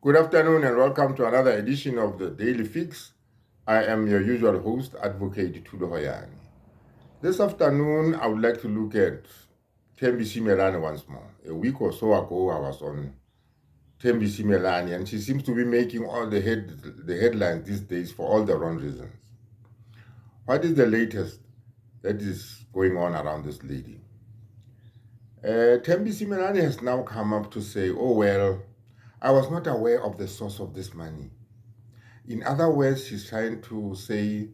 Good afternoon and welcome to another edition of the Daily Fix. I am your usual host, Advocate Tudo Hoyani. This afternoon, I would like to look at Thembi Simelane once more. A week or so ago, I was on Thembi Simelane, and she seems to be making all the headlines these days for all the wrong reasons. What is the latest that is going on around this lady? Thembi Simelane has now come up to say, oh well, I was not aware of the source of this money. In other words, she's trying to say,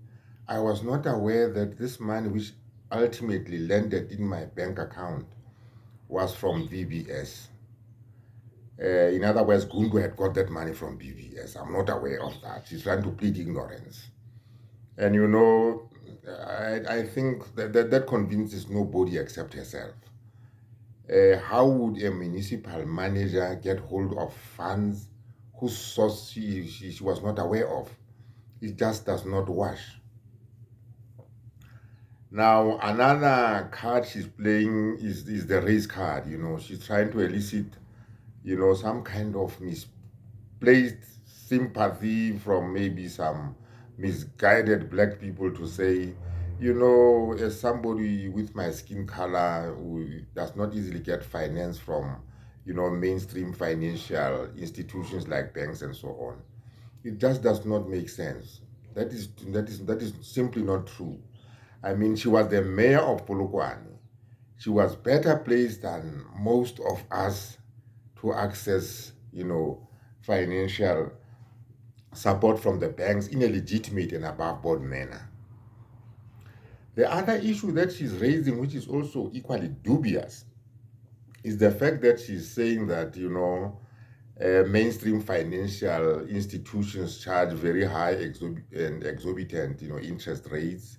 I was not aware that this money, which ultimately landed in my bank account, was from VBS. In other words, Gundu had got that money from BBS. I'm not aware of that. She's trying to plead ignorance. And I think that convinces nobody except herself. How would a municipal manager get hold of funds whose source she was not aware of? It just does not wash. Now, another card she's playing is the race card. She's trying to elicit, some kind of misplaced sympathy from maybe some misguided black people to say, as somebody with my skin color who does not easily get finance from, mainstream financial institutions like banks and so on. It just does not make sense. That is simply not true. I mean, she was the mayor of Polokwane. She was better placed than most of us to access, financial support from the banks in a legitimate and above board manner. The other issue that she's raising, which is also equally dubious, is the fact that she's saying that, mainstream financial institutions charge very high and exorbitant, interest rates.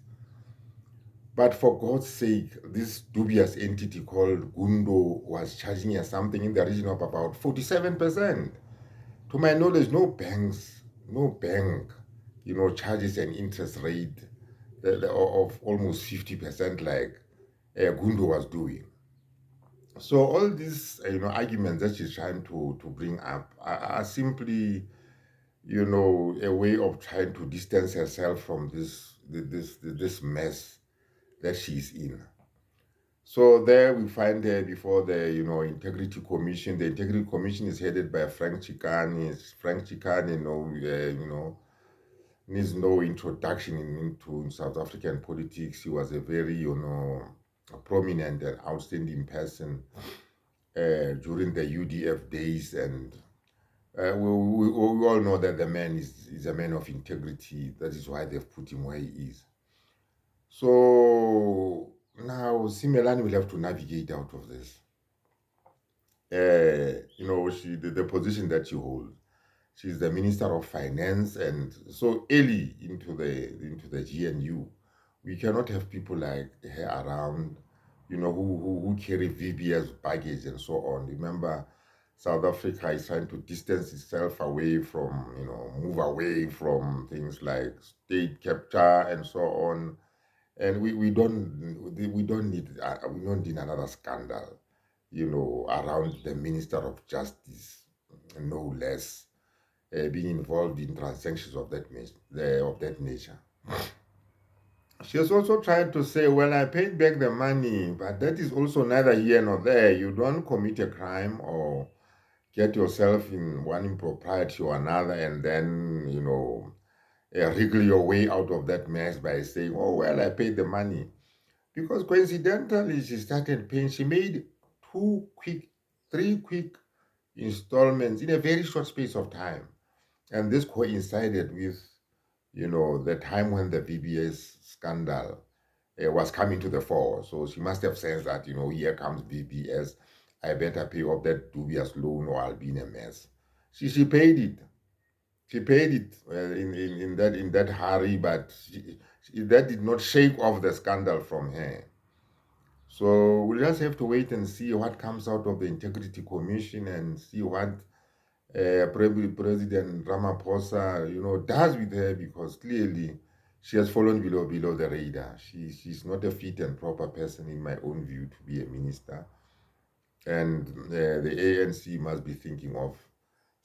But for God's sake, this dubious entity called Gundo was charging us something in the region of about 47%. To my knowledge, no bank, charges an interest rate of almost 50% like Gundo was doing. So all these, arguments that she's trying to bring up are simply, a way of trying to distance herself from this mess that she's in. So there we find her before the Integrity Commission. The Integrity Commission is headed by Frank Chikani. Frank Chikani, needs no introduction into South African politics. He was a very a prominent and outstanding person during the UDF days, and we all know that the man is a man of integrity. That is why they've put him where he is. So now Simelane will have to navigate out of this. The position that she holds. She's the Minister of Finance, and so early into the GNU, we cannot have people like her around, who carry VBS baggage and so on. Remember, South Africa is trying to distance itself away from, move away from things like state capture and so on. And we don't need another scandal, around the Minister of Justice, no less, being involved in transactions of that nature. She has also tried to say, well, I paid back the money, but that is also neither here nor there. You don't commit a crime or get yourself in one impropriety or another and then, wriggle your way out of that mess by saying, oh, well, I paid the money. Because coincidentally, she started paying. She made three quick installments in a very short space of time. And this coincided with, the time when the VBS scandal was coming to the fore. So she must have sensed that, here comes VBS. I better pay off that dubious loan or I'll be in a mess. She paid it. She paid it in that hurry, but that did not shake off the scandal from her. So we'll just have to wait and see what comes out of the Integrity Commission and see what President Ramaphosa, does with her, because clearly she has fallen below the radar. She's not a fit and proper person, in my own view, to be a minister. And the ANC must be thinking of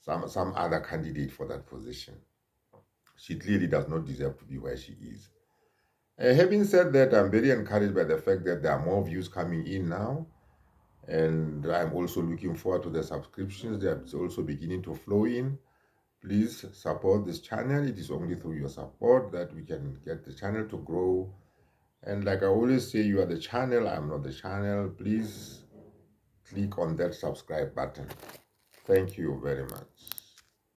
some other candidate for that position. She clearly does not deserve to be where she is. Having said that, I'm very encouraged by the fact that there are more views coming in now, and I'm also looking forward to the subscriptions that are also beginning to flow in. Please support this channel. It is only through your support that we can get the channel to grow. And like I always say, you are the channel, I'm not the channel. Please click on that subscribe button. Thank you very much.